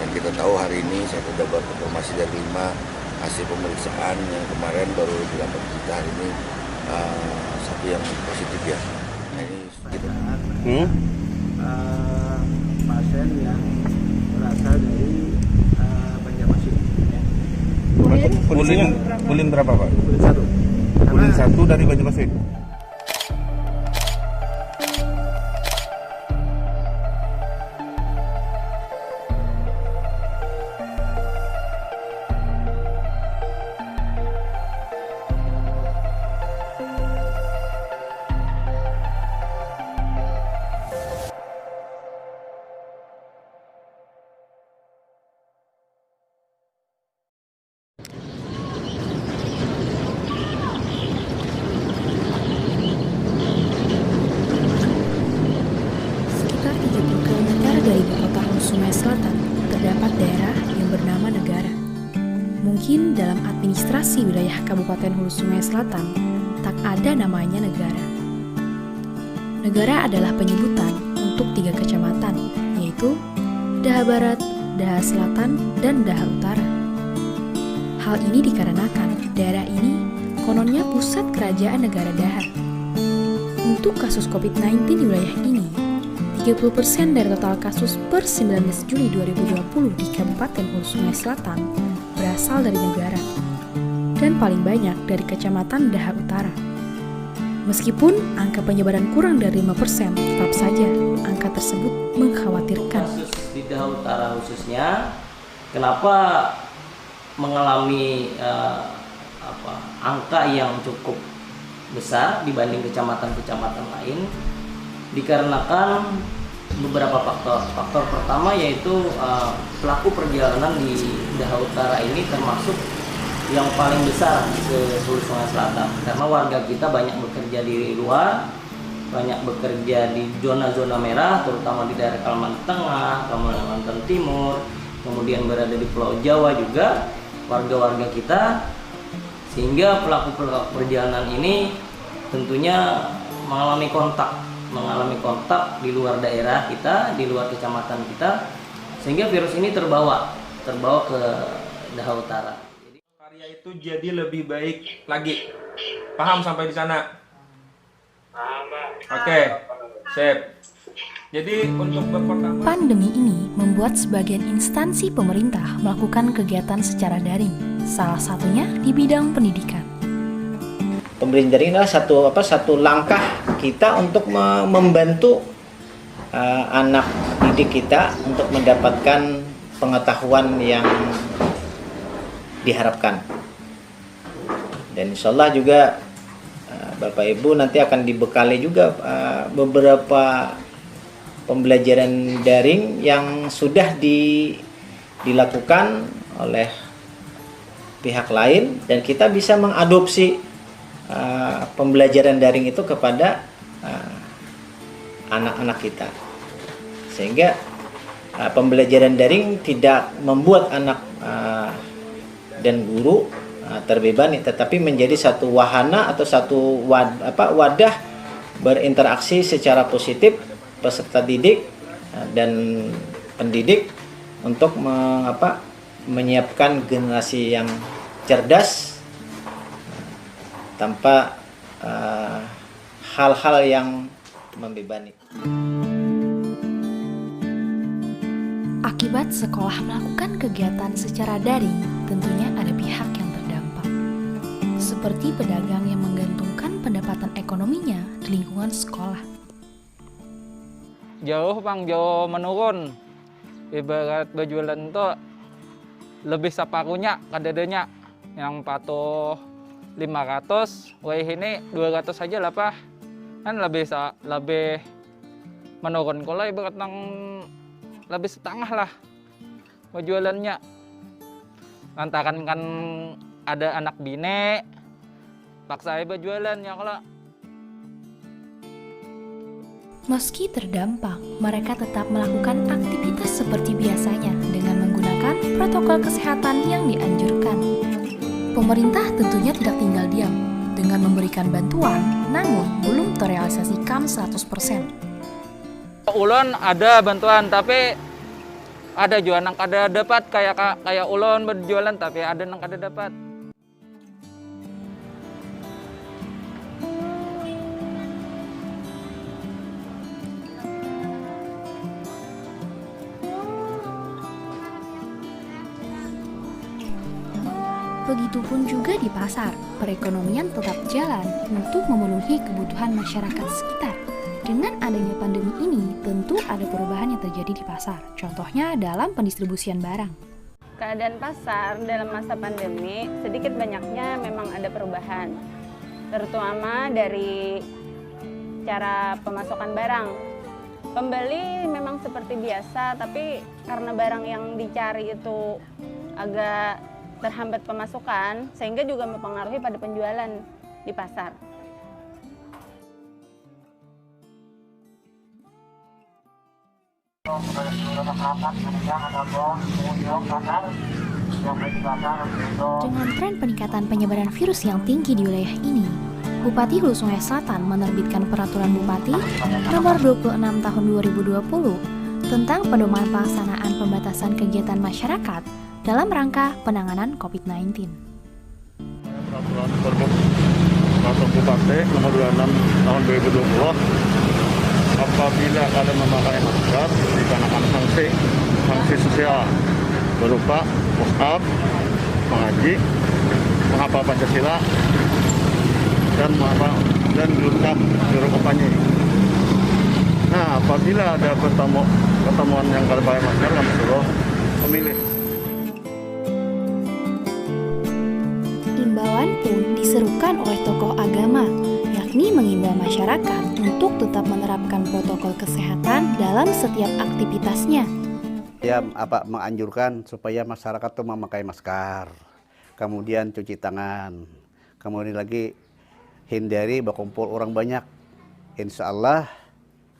kita tahu hari ini saya sudah dapat informasi dari 5 hasil pemeriksaan yang kemarin baru didapat kita hari ini satu yang positif ya. Nah, ini kita pasien yang berasal dari Banjarmasin. Ulin berapa Pak? Kulit satu. Ulin 1 dari Banjarmasin. Sekitar 30 km dari ibu kota Hulu Sungai Selatan, terdapat daerah yang bernama Negara. Mungkin dalam administrasi wilayah Kabupaten Hulu Sungai Selatan, tak ada namanya Negara. Negara adalah penyebutan untuk 3 kecamatan, yaitu Daha Barat, Daha Selatan, dan Daha Utara. Hal ini dikarenakan daerah ini kononnya pusat kerajaan negara Daha. Untuk kasus COVID-19 di wilayah ini, 30% dari total kasus per 19 Juli 2020 di Kabupaten Hulu Sungai Selatan berasal dari Negara, dan paling banyak dari Kecamatan Daha Utara. Meskipun angka penyebaran kurang dari 5%, tetap saja angka tersebut mengkhawatirkan. Kasus di Daha Utara khususnya, kenapa mengalami angka yang cukup besar dibanding kecamatan-kecamatan lain? Dikarenakan beberapa faktor. Faktor pertama yaitu pelaku perjalanan di Daha Utara ini termasuk yang paling besar ke Hulu Sungai Selatan, karena warga kita banyak bekerja di luar, banyak bekerja di zona-zona merah, terutama di daerah Kalimantan Tengah, Kalimantan Timur, kemudian berada di Pulau Jawa juga warga-warga kita, sehingga pelaku perjalanan ini tentunya mengalami kontak di luar daerah kita, di luar kecamatan kita, sehingga virus ini terbawa ke Daha Utara. Karya itu jadi lebih baik lagi. Paham sampai di sana? Paham, Pak. Oke, sip. Jadi untuk pertama, Pandemi ini membuat sebagian instansi pemerintah melakukan kegiatan secara daring, salah satunya di bidang pendidikan. Pembelajaran daring adalah satu langkah kita untuk membantu anak didik kita untuk mendapatkan pengetahuan yang diharapkan. Dan insya Allah juga Bapak Ibu nanti akan dibekali juga beberapa pembelajaran daring yang sudah dilakukan oleh pihak lain, dan kita bisa mengadopsi pembelajaran daring itu kepada anak-anak kita, sehingga pembelajaran daring tidak membuat anak dan guru terbebani, tetapi menjadi satu wahana atau satu wadah berinteraksi secara positif peserta didik dan pendidik untuk menyiapkan generasi yang cerdas tanpa hal-hal yang membebani. Akibat sekolah melakukan kegiatan secara daring, tentunya ada pihak yang terdampak. Seperti pedagang yang menggantungkan pendapatan ekonominya di lingkungan sekolah. Jauh menurun. Ibarat berjualan itu lebih separuhnya kadedenya, yang patuh 500, wah ini 200 saja lah Pak. Kan lebih menurun, kalau ibarat lebih setengah lah berjualannya. Lantaran kan ada anak bine, paksa berjualan ya kalau. Meski terdampak, mereka tetap melakukan aktivitas seperti biasanya dengan menggunakan protokol kesehatan yang dianjurkan. Pemerintah tentunya tidak tinggal diam dengan memberikan bantuan, namun belum terrealisasikan 100%. Ulun ada bantuan, tapi Ada jual nang kada dapat kayak ulun berjualan tapi ada nang kada dapat. Begitupun juga di pasar, perekonomian tetap jalan untuk memenuhi kebutuhan masyarakat sekitar. Dengan adanya pandemi ini, tentu ada perubahan yang terjadi di pasar. Contohnya dalam pendistribusian barang. Keadaan pasar dalam masa pandemi sedikit banyaknya memang ada perubahan, terutama dari cara pemasokan barang. Pembeli memang seperti biasa, tapi karena barang yang dicari itu agak terhambat pemasukan, sehingga juga mempengaruhi pada penjualan di pasar. Dengan tren peningkatan penyebaran virus yang tinggi di wilayah ini, Bupati Hulu Sungai Selatan menerbitkan Peraturan Bupati Nomor 26 Tahun 2020 tentang pedoman pelaksanaan pembatasan kegiatan masyarakat dalam rangka penanganan COVID-19. Peraturan Bupati Nomor 26 Tahun 2020, apabila ada memakai masker dikenakan sanksi sosial berupa push up, mengaji, menghafal Pancasila, dan lengkap juru kampanye. Nah, apabila ada pertemuan yang kada pakai masker, kami suruh memilih. Imbauan pun diserukan oleh tokoh agama, yakni mengimbau masyarakat untuk tetap menerapkan protokol kesehatan dalam setiap aktivitasnya. Ya, menganjurkan supaya masyarakat tuh memakai masker, kemudian cuci tangan, kemudian lagi hindari berkumpul orang banyak. Insya Allah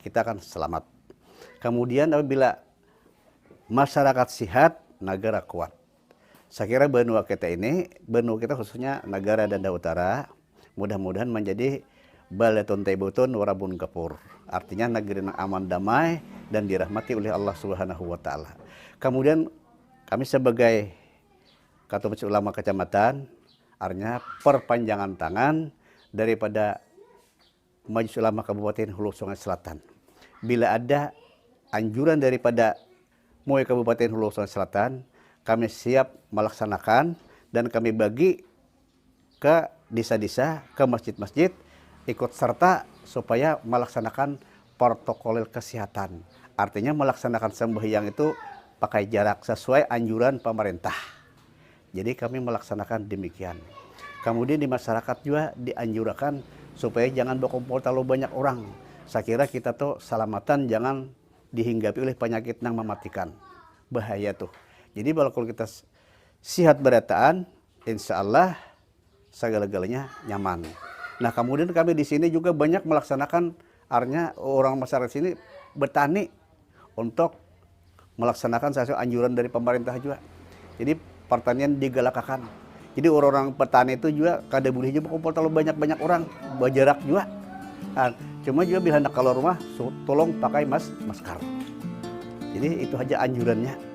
kita akan selamat. Kemudian apabila masyarakat sehat, negara kuat. Saya kira benua kita khususnya negara Danda Utara, mudah-mudahan menjadi balatun taibutun warabun gapur. Artinya negeri yang aman damai dan dirahmati oleh Allah Subhanahu wa taala. Kemudian kami sebagai Ketua Majelis Ulama Kecamatan, artinya perpanjangan tangan daripada Majelis Ulama Kabupaten Hulu Sungai Selatan. Bila ada anjuran daripada MUI Kabupaten Hulu Sungai Selatan, kami siap melaksanakan dan kami bagi ke desa-desa, ke masjid-masjid, ikut serta supaya melaksanakan protokol kesehatan. Artinya melaksanakan sembahyang itu pakai jarak sesuai anjuran pemerintah. Jadi kami melaksanakan demikian. Kemudian di masyarakat juga dianjurkan supaya jangan berkumpul terlalu banyak orang. Saya kira kita tuh selamatan jangan dihinggapi oleh penyakit yang mematikan. Bahaya tuh. Jadi kalau kita sehat berataan, insya Allah segala-galanya nyaman. Nah kemudian kami di sini juga banyak melaksanakan, artinya orang masyarakat sini bertani untuk melaksanakan sesuai anjuran dari pemerintah juga. Jadi pertanian digalakkan. Jadi orang-orang petani itu juga kada boleh juga kumpul terlalu banyak orang, berjarak juga. Nah, cuma juga bila hendak keluar rumah, tolong pakai masker. Jadi itu aja anjurannya.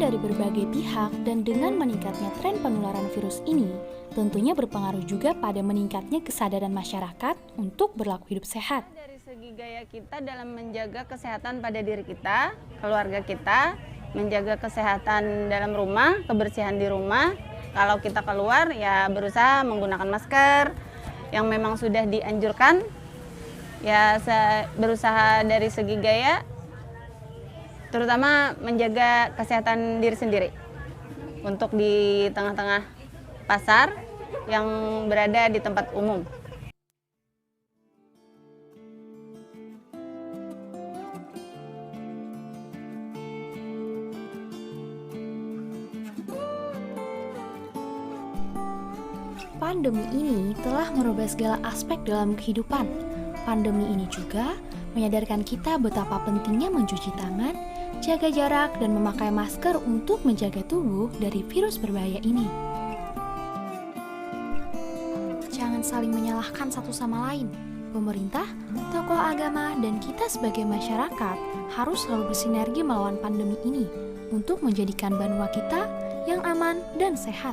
Dari berbagai pihak dan dengan meningkatnya tren penularan virus ini, tentunya berpengaruh juga pada meningkatnya kesadaran masyarakat untuk berlaku hidup sehat. Dari segi gaya kita dalam menjaga kesehatan pada diri kita, keluarga kita, menjaga kesehatan dalam rumah, kebersihan di rumah. Kalau kita keluar ya berusaha menggunakan masker yang memang sudah dianjurkan. Ya berusaha dari segi gaya terutama menjaga kesehatan diri sendiri untuk di tengah-tengah pasar yang berada di tempat umum. Pandemi ini telah merubah segala aspek dalam kehidupan. Pandemi ini juga menyadarkan kita betapa pentingnya mencuci tangan, jaga jarak, dan memakai masker untuk menjaga tubuh dari virus berbahaya ini. Jangan saling menyalahkan satu sama lain. Pemerintah, tokoh agama, dan kita sebagai masyarakat harus selalu bersinergi melawan pandemi ini untuk menjadikan Banua kita yang aman dan sehat.